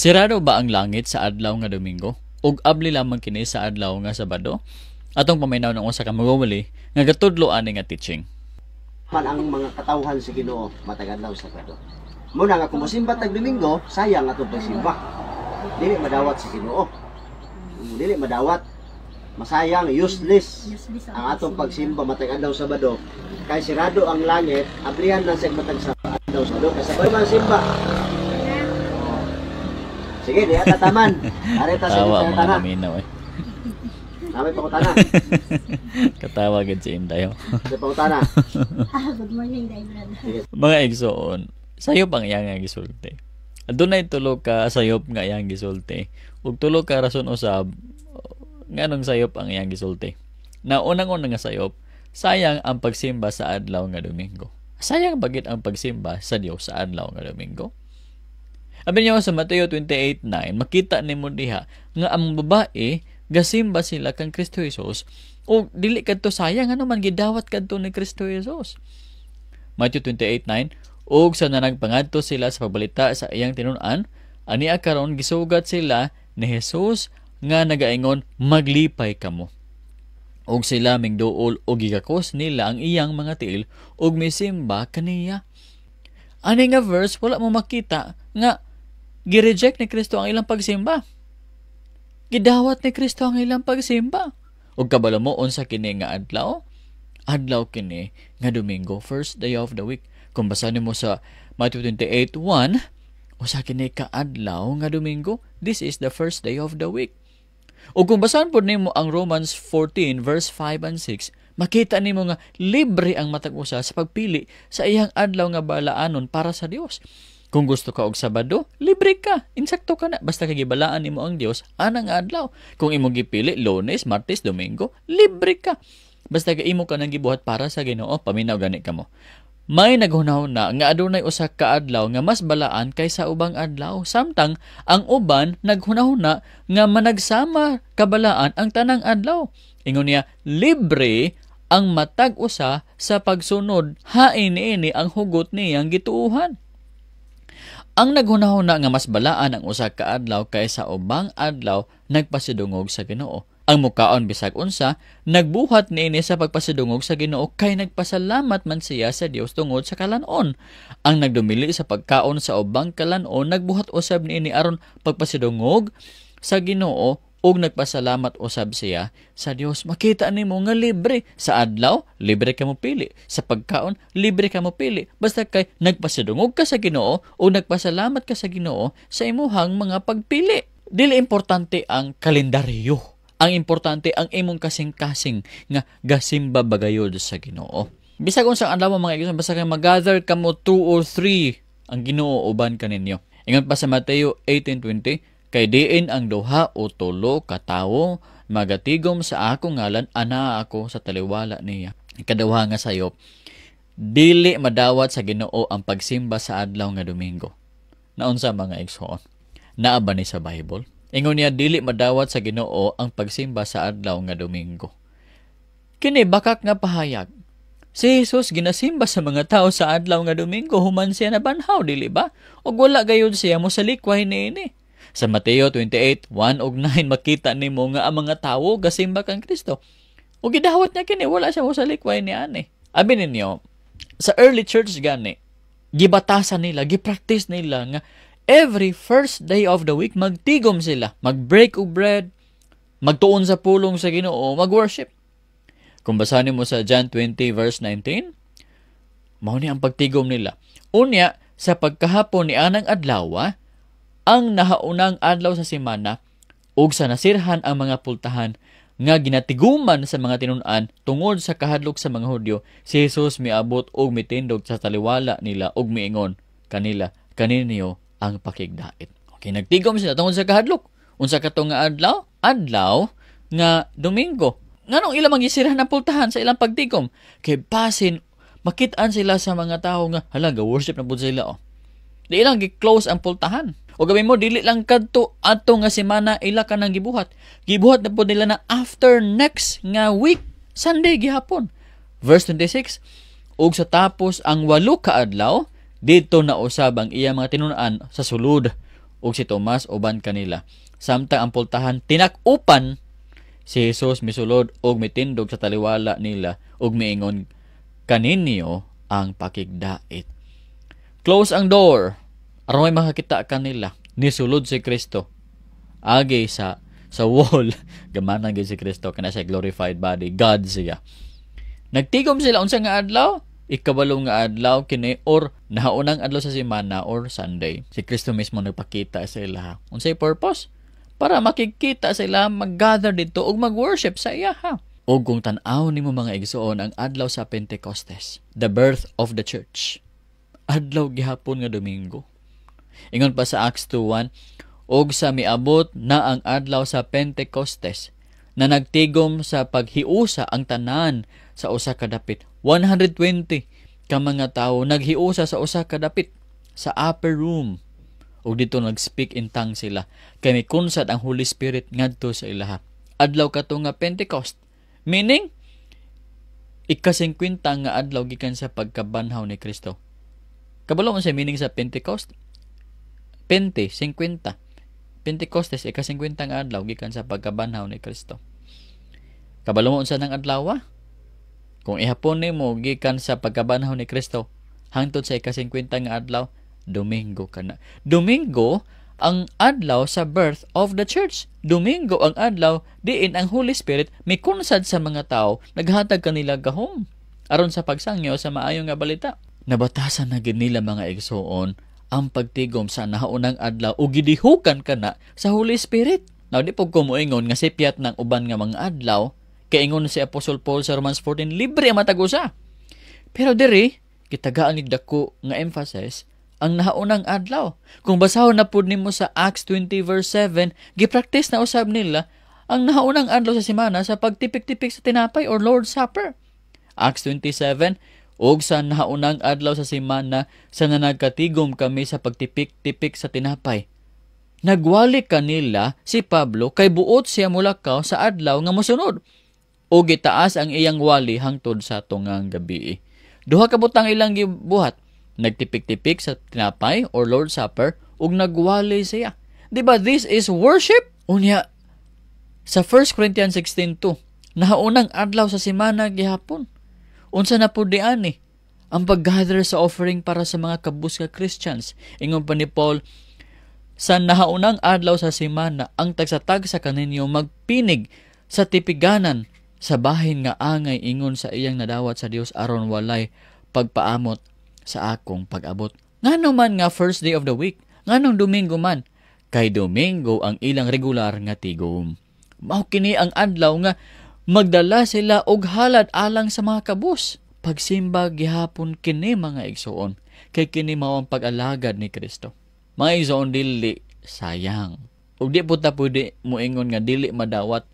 Sirado ba ang langit sa adlaw nga Domingo? Ug abli lamang kini sa adlaw nga Sabado? Atong paminaw ng usa ka magwawali nga gatudlo ani nga teaching. Man ang mga katawhan sa Ginoo matag adlaw sa Sabado. Muna nga kung mosimba tag Domingo, sayang atong pagsimba. Dili madawat sa Ginoo. Dili madawat. Masayang, useless ang atong pagsimba matag adlaw Sabado. Kay sirado ang langit, ablihan lang sa matag sa adlaw Sabado. Kasabay man simba. Sige, di ata taman. Areta sa Tawa kita mga na. naminaw eh. Namay pangutana. Katawa gid si Inday. Sa pangutana. Good morning, Daibrad. Mga igsoon, sayop ang iyang nga gisulti. Adunay tulo ka sayop nga iyang gisulti. Ug tulo ka rason usab nganong sayop ang iyang gisulti. Na unang-unang nga sayop, sayang ang pagsimba sa adlaw nga Domingo. Sayang bagit ang pagsimba sa Dios sa adlaw nga Domingo. Abi niyo sa Mateo 28:9, makita nimo diha nga ang babae gasimba sila kang Kristo Jesus o dili kadto sayang ano man gidawat kadto ni Kristo Jesus. Matthew 28:9, ug sa nanagpangadto sila sa pagbalita sa iyang tinun-an, ania karon gisugat sila ni Jesus nga nagaingon, maglipay kamo. Ug sila mingduol ug gigakos nila ang iyang mga tiil ug misimba kaniya. Ani nga verse wala mo makita nga gi-reject ni Kristo ang ilang pagsimba. Gidawat ni Kristo ang ilang pagsimba. Ug kabalo mo unsa kini nga adlaw? Adlaw kini nga Domingo, first day of the week. Kung basahin mo sa Matthew 28:1, usa kini ka adlaw nga Domingo, this is the first day of the week. Ug kung basahin po nimo ang Romans 14 verse 5 and 6, makita nimo nga libre ang matag usa sa pagpili sa iyang adlaw nga balaanon para sa Dios. Kung gusto ka og Sabado, libre ka. Insakto ka na. Basta kagibalaan nimo ang Dios anang adlaw. Kung imo gipili Lunes, Martes, Domingo, libre ka. Basta imo ka nang gibuhat para sa Ginoo, paminaw gani kamo. May naghunahuna nga adunay usa ka adlaw nga mas balaan kaysa ubang adlaw. Samtang ang uban naghunahuna nga managsama kabalaan ang tanang adlaw. Ingon niya, libre ang matag usa sa pagsunod. Hain ini ang hugot niyang gituuhan. Ang naghunahuna nga mas balaan ang usa ka adlaw kaysa ubang adlaw nagpasidungog sa Ginoo. Ang mukaon bisag unsa nagbuhat niini sa pagpasidungog sa Ginoo kay nagpasalamat man siya sa Dios tungod sa kalanon. Ang nagdumili sa pagkaon sa ubang kalanon nagbuhat usab niini aron pagpasidungog sa Ginoo ug nagpasalamat usab siya sa Dios. Makita nimo nga libre sa adlaw, libre ka mo pili. Sa pagkaon, libre ka mo pili. Basta kay nagpasidungog ka sa Ginoo o nagpasalamat ka sa Ginoo sa imuhang mga pagpili. Dili importante ang kalendaryo. Ang importante ang imong kasing-kasing nga gasimba bagayod sa Ginoo. Bisag unsang adlaw mga igsoon, basta kay mag-gather ka mo 2 or 3 ang Ginoo uban kaninyo. Ingon pa sa Mateo 18:20, kay diin ang duha o tulo ka tawo magatigom sa akong ngalan, ana ako sa taliwala niya. Ikaduha nga sayop, dili madawat sa Ginoo ang pagsimba sa adlaw nga Domingo. Naunsa mga igsoon? Naa ba ni sa Bible? Ingon niya, dili madawat sa Ginoo ang pagsimba sa adlaw nga Domingo. Kini bakak nga pahayag. Si Jesus ginasimba sa mga tao sa adlaw nga Domingo, human siya na banhaw, dili ba? O wala gayud siya mo sa likway niini. Sa Mateo 28:1 ug 9 makita nimo nga ang mga tawo gasimba kang Kristo. Ug gidawat niya kini wala siya mo sa likway ni ani. Abi ninyo, sa early church gani, gibatasan nila, gipractice nila nga every first day of the week magtigom sila, mag-break og bread, magtuon sa pulong sa Ginoo, mag-worship. Kung basahin mo sa John 20 verse 19, mao ni ang pagtigom nila. Unya sa pagkahapon ni anang adlaw, ang nahaunang adlaw sa semana ug sa nasirhan ang mga pultahan nga ginatiguman sa mga tinun-an tungod sa kahadlok sa mga Hudyo, si Jesus miabot og mitindog sa taliwala nila ug miingon kanila, kaninyo ang pakigdait. Okay, nagtigom sila tungod sa kahadlok. Unsa kato nga adlaw? Adlaw nga Domingo. Nganong ilang mangisirhan ang pultahan sa ilang pagtigom? Kay basin makit-an sila sa mga tao nga hala ga-worship na pud sila. Di ilang gi-close ang pultahan. O gabi mo, dili lang kadto ato nga semana ila ka nang gibuhat. Gibuhat na po nila na after next nga week, Sunday gihapon. Verse 26, ug sa tapos ang 8 ka adlaw, dito na usab ang iya mga tinun-an sa sulod. ug si Tomas uban kanila. Samtang ang pultahan tinak-upan, si Jesus misulod og mitindog sa taliwala nila ug miingon, kaninyo ang pakigdait. Close ang door aron may makakita kanila. Nisulod si Kristo agi sa wall. Gamana gyud si Kristo kana sa glorified body, God siya. Nagtigom sila unsa nga adlaw? Ikabalo nga adlaw kini or nahaunang adlaw sa semana or Sunday. Si Kristo mismo nagpakita sa ila. Unsay purpose? Para makikita sila mag-gather dito ug mag-worship sa iya ha. O kung tan-aw nimo mga igsoon ang adlaw sa Pentecostes, the birth of the church. Adlaw gihapon nga Domingo. Ingon pa sa Acts 2:1, og sa miabot na ang adlaw sa Pentecostes, na nagtigom sa paghiusa ang tanan sa usa ka dapit. 120 ka mga tawo naghiusa sa usa ka dapit sa upper room. O dito nag-speak in tongues sila. Kay may kunsad ang Holy Spirit ngadto sa ilaha. Adlaw kato nga Pentecost. Meaning, ika-50 nga adlaw gikan sa pagkabanhaw ni Kristo. Kabalo mo sa meaning sa Pentecost? 50. Pentecostes, ika-50 nga adlaw gikan sa pagkabanhaw ni Kristo. Kabalo mo unsa nang adlaw? Kung ihapon nimo gikan sa pagkabanhaw ni Kristo hangtod sa ika-50 nga adlaw, Domingo kana. Domingo ang adlaw sa birth of the church. Domingo ang adlaw diin ang Holy Spirit mikunsad sa mga tao, naghatag kanila gahom aron sa pagsangyo sa maayo nga balita. Nabatasan na gid nila mga igsoon ang pagtigom sa nahaunang adlaw o gidihukan kana sa Holy Spirit. Now di po kumuingon nga sipyat ng uban nga mga adlaw, kay ingon si Apostle Paul sa Romans 14, libre ang matagusa. Pero diri kitagaan ni dako nga emphasis ang nahaunang adlaw. Kung basahon na pud nimo sa Acts 20 verse 7, gipractice na usab nila ang nahaunang adlaw sa semana sa pagtipik-tipik sa tinapay or Lord's Supper. Acts 27, og sa nahaunang adlaw sa semana sa nanagkatigom kami sa pagtipik-tipik sa tinapay. Nagwali kanila si Pablo kay buot siya mulakaw sa adlaw nga mosunod. O gitaas ang iyang wali hangtod sa tungang gabi. Duha ka butang ilang gibuhat. Nagtipik-tipik sa tinapay or Lord's Supper ug nagwali siya. Diba this is worship? Unya sa 1 Corinthians 16:2, nahaunang adlaw sa semana gihapon. Unsa na pud diani ang pag-gather sa offering para sa mga kabus nga Christians. Ingon pa ni Paul, sa nahaunang adlaw sa semana ang tagsatag sa kaninyo magpinig sa tipiganan sa bahin nga angay ingon sa iyang nadawat sa Dios aron walay pagpaamot sa akong pag-abot. Ngano man nga first day of the week, nganong Domingo man, kay Domingo ang ilang regular nga tigom. Mao kini ang adlaw nga magdala sila og halad alang sa mga kabus. Pagsimba gihapon kini mga igsoon, kay kini mao ang pag-alagad ni Kristo. Mga igsoon dili sayang. Ug di puta pwede moingon nga dili madawat,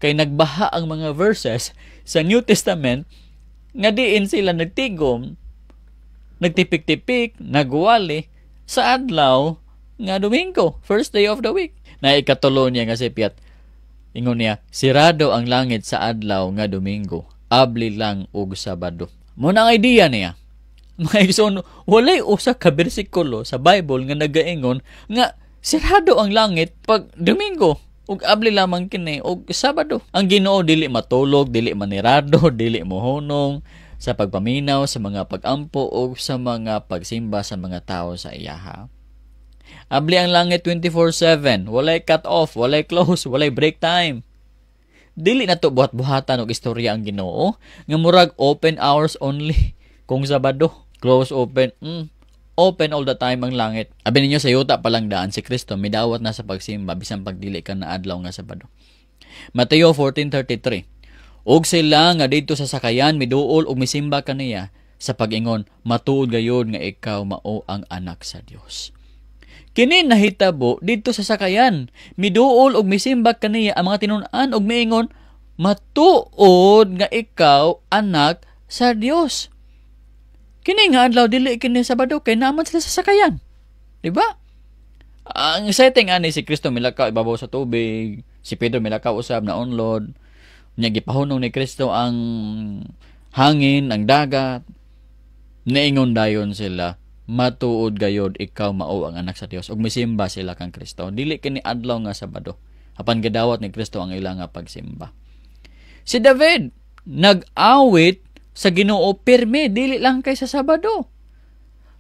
kay nagbaha ang mga verses sa New Testament nga diin sila nagtigom, nagtipik-tipik, nagwali sa adlaw nga Domingo, first day of the week. Na ikatulo niya nga sipyat, ingon niya, sirado ang langit sa adlaw nga Domingo, abli lang og Sabado. Muna ang idea niya. Mga igsoon, walay usa ka bersikulo sa Bible nga nagaingon nga sirado ang langit pag Domingo ug abli lamang kini og Sabado. Ang Ginoo dili matulog, dili manirado, dili mohunong sa pagpaminaw, sa mga pag-ampo o sa mga pagsimba sa mga tao sa iyaha. Abli ang langit 24/7, walay cut off, walay close, walay break time. Dili na to buhat-buhatan og istorya ang Ginoo nga murag open hours only kung Sabado, close open. Open all the time ang langit. Abi ninyo sa yuta pa lang daan si Kristo midawat na sa pagsimba bisan pagdili ka na adlaw nga Sabado. Mateo 14:33. Og sila nga dito sa sakayan miduol og misimba kaniya sa pag-ingon, matuod gayud nga ikaw mao ang anak sa Dios. Kini nahitabo dito sa sakayan, miduol og misimba kaniya ang mga tinun-an og miingon, matuod nga ikaw anak sa Dios. Kini nga adlaw dili kini Sabado kay naman sila sa sakayan. Di ba? Ang setting ani si Kristo milakaw ibabaw sa tubig, si Pedro milakaw usab na onlod. Nya gipahunong ni Kristo ang hangin, ang dagat. Naingon dayon sila, matuod gayod ikaw mao ang anak sa Dios ug misimba sila kang Kristo. Dili kini adlaw nga Sabado apan gidawat ni Kristo ang ila nga pagsimba. Si David nag-awit sa Ginoo pirme dili lang kay sa Sabado.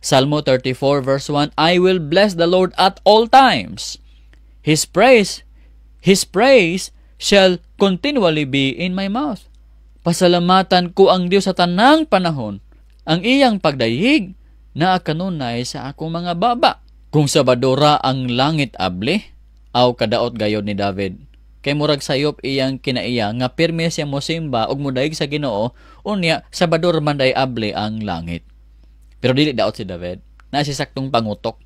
Salmo 34 verse 1, I will bless the Lord at all times. His praise shall continually be in my mouth. Pasalamatan ko ang Dios sa tanang panahon. Ang iyang pagdayig na kanunay sa akong mga baba. Kung Sabadora ang langit abli, aw kadaot gayod ni David. Kay murag sayop iyang kinaiya nga pirme siya mosimba ug modaig sa Ginoo, unya Sabador man day abli ang langit. Pero dili daot si David. Na si saktong pangutok.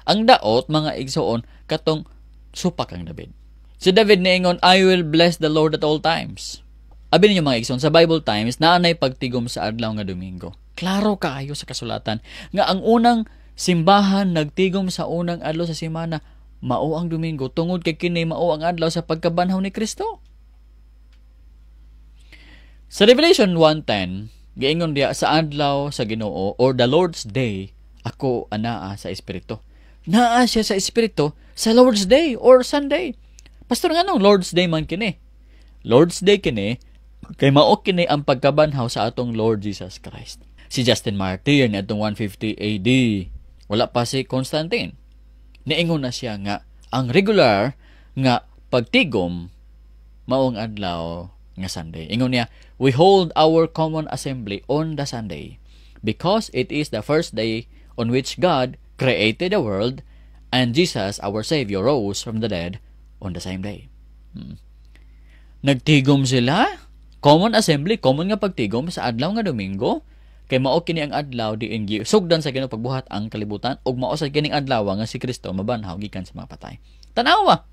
Ang daot mga igsoon katong supak ang David. Si David niingon, I will bless the Lord at all times. Abi ninyo mga igsoon, sa Bible Times, naanay pagtigom sa adlaw nga Domingo. Klaro kaayo sa kasulatan nga ang unang simbahan nagtigom sa unang adlaw sa semana, mao ang Domingo, tungod kay kini mao ang adlaw sa pagkabanhaw ni Kristo. Sa Revelation 1:10, giingon diya sa adlaw sa Ginoo or the Lord's Day, ako anaa sa Espiritu. Naa siya sa Espiritu sa Lord's Day or Sunday. Pastor, nga nung Lord's Day man kini? Lord's Day kini, kay mao kini ang pagkabanhaw sa atong Lord Jesus Christ. Si Justin Martyr ni atong 150 AD, wala pa si Constantine. Niingon na siya nga ang regular nga pagtigom maong adlaw nga Sunday. Ingon niya, we hold our common assembly on the Sunday because it is the first day on which God created the world and Jesus, our Savior, rose from the dead on the same day. Nagtigom sila, common assembly, common nga pagtigom sa adlaw nga Domingo, kay mao kini ang adlaw diin sugdan sa Ginoo pagbuhat ang kalibutan ug mao sa kining adlaw nga si Kristo mabanhaw gikan sa mga patay. Tanawa,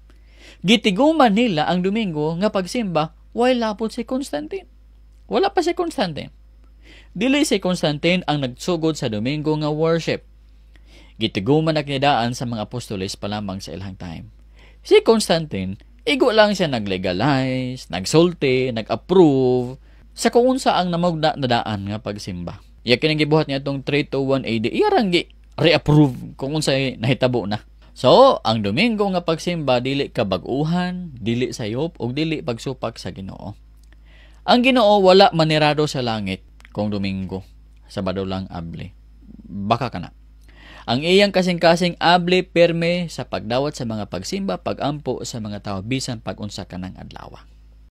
gitiguman nila ang Domingo nga pagsimba wala lapot si Constantine. Wala pa si Constantine. Dili si Constantine ang nagsugod sa Domingo nga worship. Gitiguman na kinidaan sa mga apostoles pa lamang sa ilang time. Si Constantine, igo lang siya nag-legalize, nagsulti, nag-approve sa kung unsa ang namugna na daan nga pagsimba. Iya kining gibuhat niya itong 321 AD, iyarang re-approve kung unsa nahitabo na. So, ang Domingo nga pagsimba, dili kabag-uhan, dili sayop, o dili pagsupak sa Ginoo. Ang Ginoo wala manirado sa langit kung Domingo. Sabado lang abli. Baka kana. Ang iyang kasing-kasing abli perme sa pagdawat sa mga pagsimba, pagampo sa mga tao bisan pag-unsa kanang adlaw.